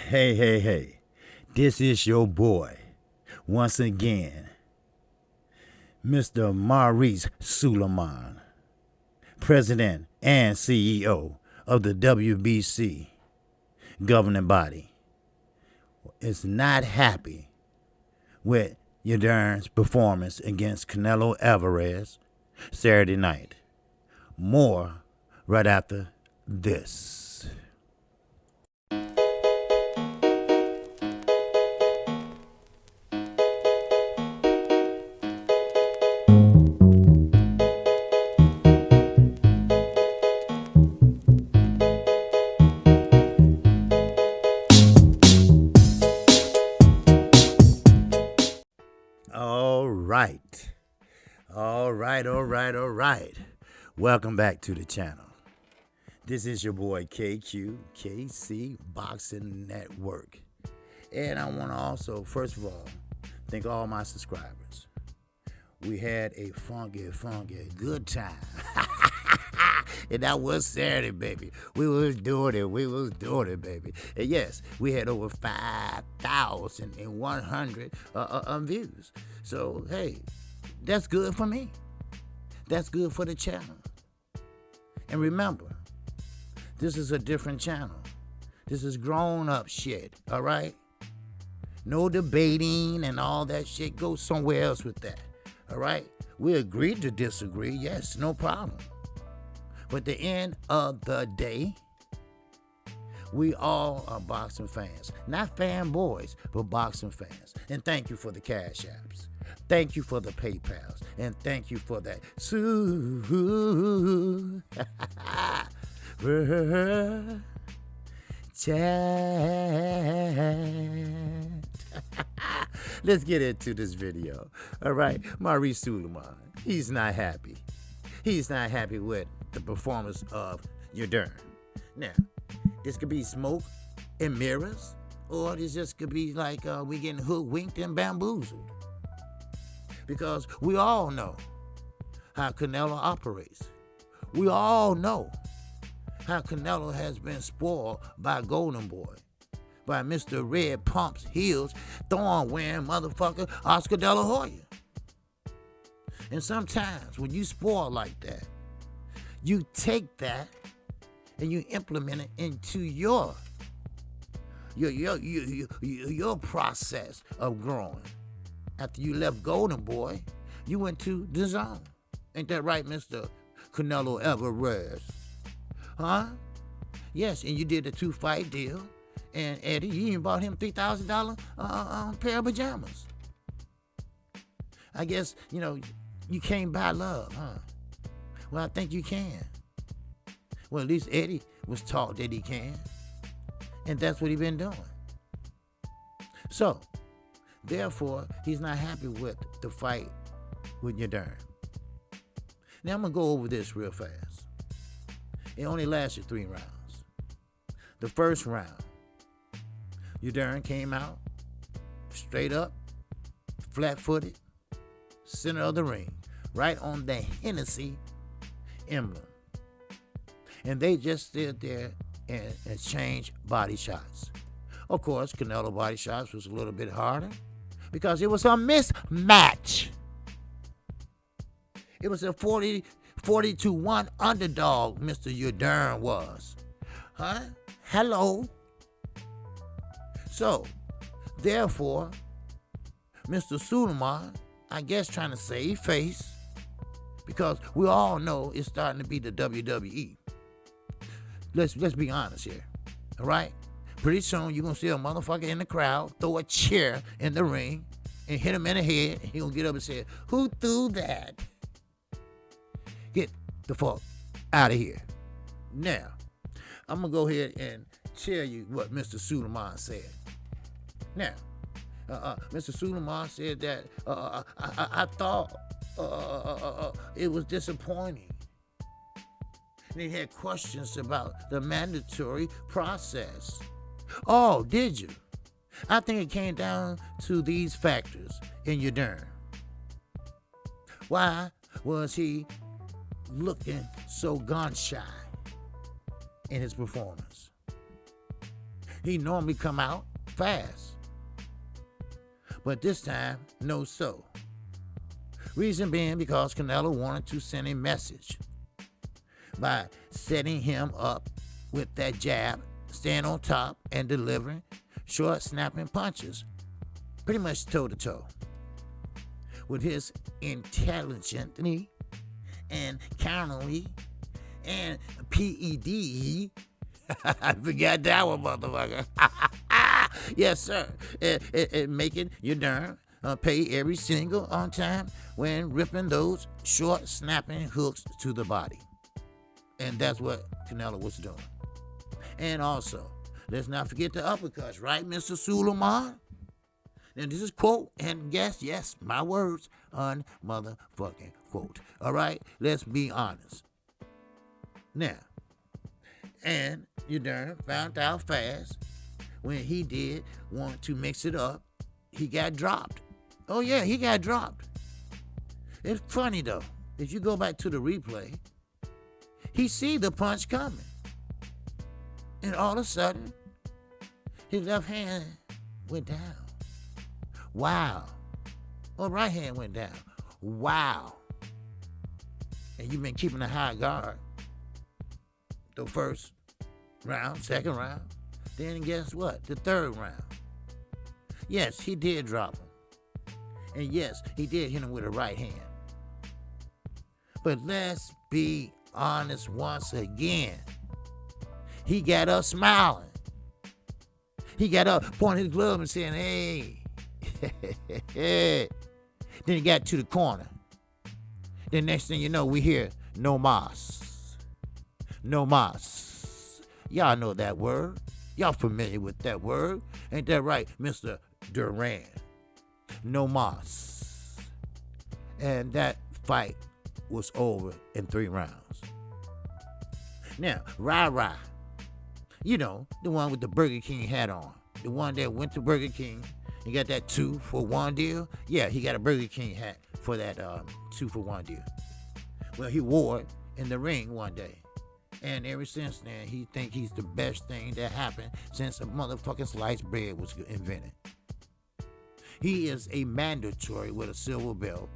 Hey. This is your boy, once again, Mr. Mauricio Sulaiman, President and CEO of the WBC governing body, is not happy with Yildirim's performance against Canelo Alvarez Saturday night. More right after this. All right. Welcome back to the channel. This is your boy KC Boxing Network. And I want to also, first of all, thank all my subscribers. We had a funky, good time. And that was Saturday, baby. We was doing it, baby. And yes, we had over 5,100 views. So, hey, that's good for me. That's good for the channel. And remember, this is a different channel. This is grown-up shit, all right? No debating and all that shit. Go somewhere else with that, all right? We agreed to disagree, yes, no problem. But at the end of the day, we all are boxing fans. Not fanboys, but boxing fans. And thank you for the Cash Apps. Thank you for the PayPals. And thank you for that. Chat. Let's get into this video. All right, Mauricio Sulaiman, he's not happy. He's not happy with the performance of Yildirim. Now, this could be smoke and mirrors, or this just could be like we getting hoodwinked and bamboozled. Because we all know how Canelo operates. We all know how Canelo has been spoiled by Golden Boy, by Mr. Red Pumps Heels, thorn-wearing motherfucker Oscar De La Hoya. And sometimes when you spoil like that, you take that and you implement it into your process of growing. After you left Golden Boy, you went to the zone. Ain't that right, Mr. Canelo Alvarez? Huh? Yes, and you did a 2-fight deal. And Eddie, you even bought him $3,000 pair of pajamas. I guess, you can't buy love, huh? Well, I think you can. Well, at least Eddie was taught that he can. And that's what he's been doing. So, therefore, he's not happy with the fight with Yildirim. Now, I'm going to go over this real fast. It only lasted 3 rounds. The first round, Yildirim came out, straight up, flat-footed, center of the ring, right on the Hennessy emblem. And they just stood there and exchanged body shots. Of course, Canelo body shots was a little bit harder because it was a mismatch. It was a 40-1 underdog, Mr. Yildirim was. Huh? Hello? So, therefore, Mr. Sulaiman, I guess trying to save face, because we all know it's starting to be the WWE. Let's be honest here, all right? Pretty soon you're going to see a motherfucker in the crowd throw a chair in the ring and hit him in the head, and he's going to get up and say, "Who threw that?" Get the fuck out of here. Now, I'm going to go ahead and tell you what Mr. Sulaiman said. Now, Mr. Sulaiman said that I thought it was disappointing. And he had questions about the mandatory process. Oh, did you? I think it came down to these factors in Yildirim. Why was he looking so gun-shy in his performance? He normally come out fast. But this time, no so. Reason being because Canelo wanted to send a message by setting him up with that jab, staying on top and delivering short snapping punches, pretty much toe to toe. With his intelligently and countily and PED, I forgot that one, motherfucker. Yes, sir. Making your darn pay every single on time when ripping those short snapping hooks to the body. And that's what Canelo was doing. And also, let's not forget the uppercuts, right, Mr. Sulaiman? Now, this is quote, and yes, my words, unmotherfucking quote. All right, let's be honest. Now, and you darn found out fast when he did want to mix it up, he got dropped. Oh, yeah, he got dropped. It's funny, though. If you go back to the replay, he see the punch coming. And all of a sudden, his left hand went down. Wow. Well, right hand went down. Wow. And you've been keeping a high guard. The first round, second round. Then guess what? The third round. Yes, he did drop him. And yes, he did hit him with a right hand. But let's be honest once again. He got up smiling. He got up pointing his glove and saying, hey. Then he got to the corner. Then next thing you know, we hear no mas. No mas. Y'all know that word. Y'all familiar with that word. Ain't that right, Mr. Duran? No mas. And that fight was over in 3 rounds. Now, Rah. You know, the one with the Burger King hat on. The one that went to Burger King. He got that 2-for-1 deal. Yeah, he got a Burger King hat for that 2-for-1 deal. Well, he wore it in the ring one day. And ever since then, he think he's the best thing that happened since a motherfucking sliced bread was invented. He is a mandatory with a silver belt.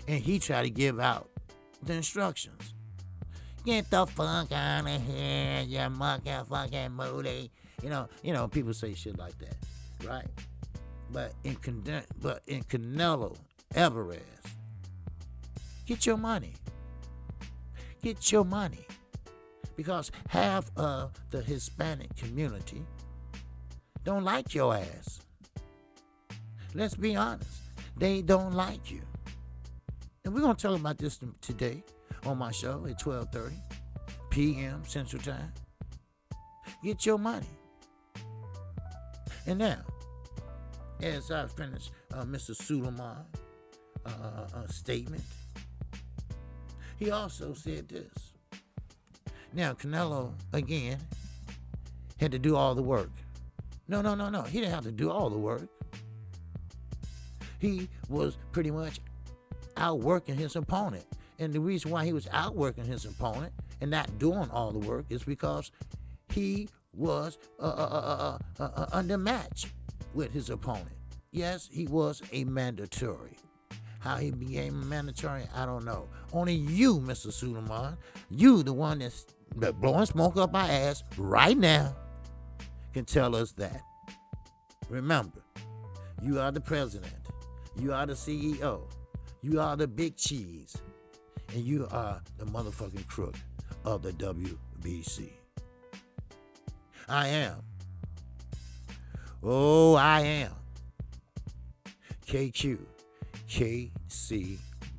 And he tried to give out the instructions. Get the fuck out of here, you motherfucking moody. You know, people say shit like that, right? But in Canelo Alvarez, get your money. Get your money. Because half of the Hispanic community don't like your ass. Let's be honest. They don't like you. And we're going to talk about this today on my show at 12:30 p.m. Central Time. Get your money. And now, as I finish Mr. Sulaiman statement, he also said this. Now, Canelo, again, had to do all the work. No. He didn't have to do all the work. He was pretty much outworking his opponent. And the reason why he was outworking his opponent and not doing all the work is because he was undermatched with his opponent. Yes, he was a mandatory. How he became a mandatory, I don't know. Only you, Mr. Sulaiman, you, the one that's blowing smoke up our ass right now, can tell us that. Remember, you are the president. You are the CEO. You are the big cheese. And you are the motherfucking crook of the WBC. I am. Oh, I am. KC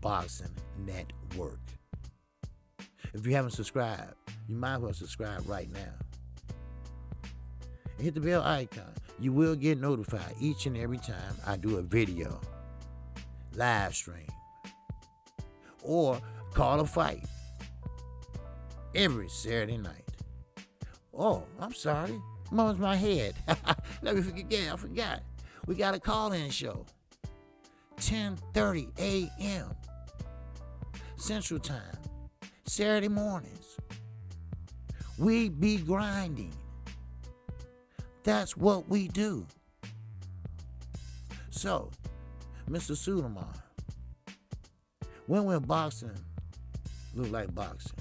Boxing Network. If you haven't subscribed, you might as well subscribe right now. And hit the bell icon. You will get notified each and every time I do a video, live stream, or call a fight every Saturday night. Oh, I'm sorry. Mom's my head. Let me forget. I forgot. We got a call-in show. 10:30 a.m. Central Time. Saturday mornings. We be grinding. That's what we do. So, Mr. Sulaiman, when will boxing look like boxing?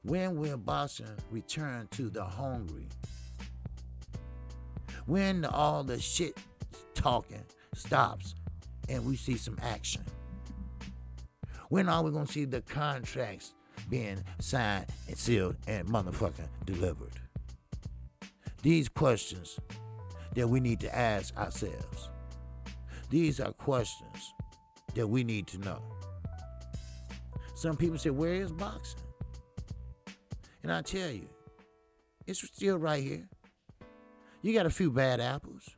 When will boxing return to the hungry? When all the shit talking stops and we see some action? When are we going to see the contracts being signed and sealed and motherfucking delivered? These questions that we need to ask ourselves. These are questions that we need to know. Some people say, where is boxing? And I tell you, it's still right here. You got a few bad apples.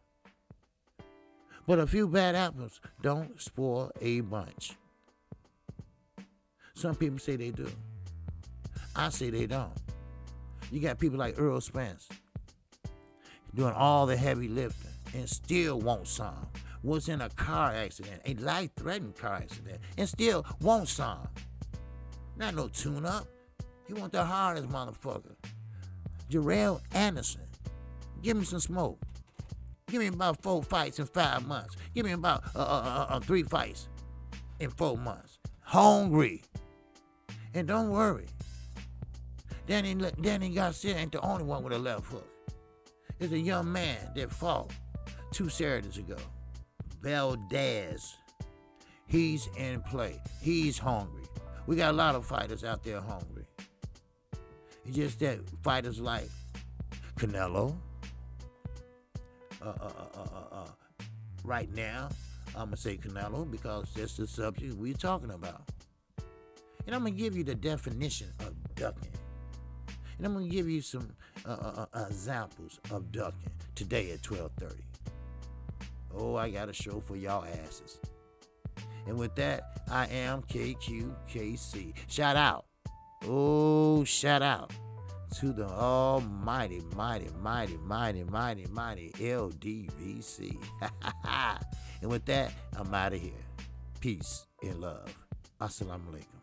But a few bad apples don't spoil a bunch. Some people say they do. I say they don't. You got people like Earl Spence doing all the heavy lifting and still won't some. Was in a car accident, a life-threatening car accident, and still won't some. Not no tune-up. He want the hardest motherfucker. Jarrell Anderson. Give me some smoke. Give me about 4 fights in 5 months. Give me about 3 fights in 4 months. Hungry. And don't worry. Danny Garcia ain't the only one with a left hook. There's a young man that fought 2 Saturdays ago. Valdez. He's in play. He's hungry. We got a lot of fighters out there hungry. It's just that fighters like Canelo. Right now, I'm going to say Canelo because that's the subject we're talking about. And I'm going to give you the definition of ducking. And I'm going to give you some examples of ducking today at 12:30. Oh, I got a show for y'all asses. And with that, I am KQKC. Shout out. Oh, shout out to the almighty, mighty LDVC. And with that, I'm out of here. Peace and love. Assalamu alaikum.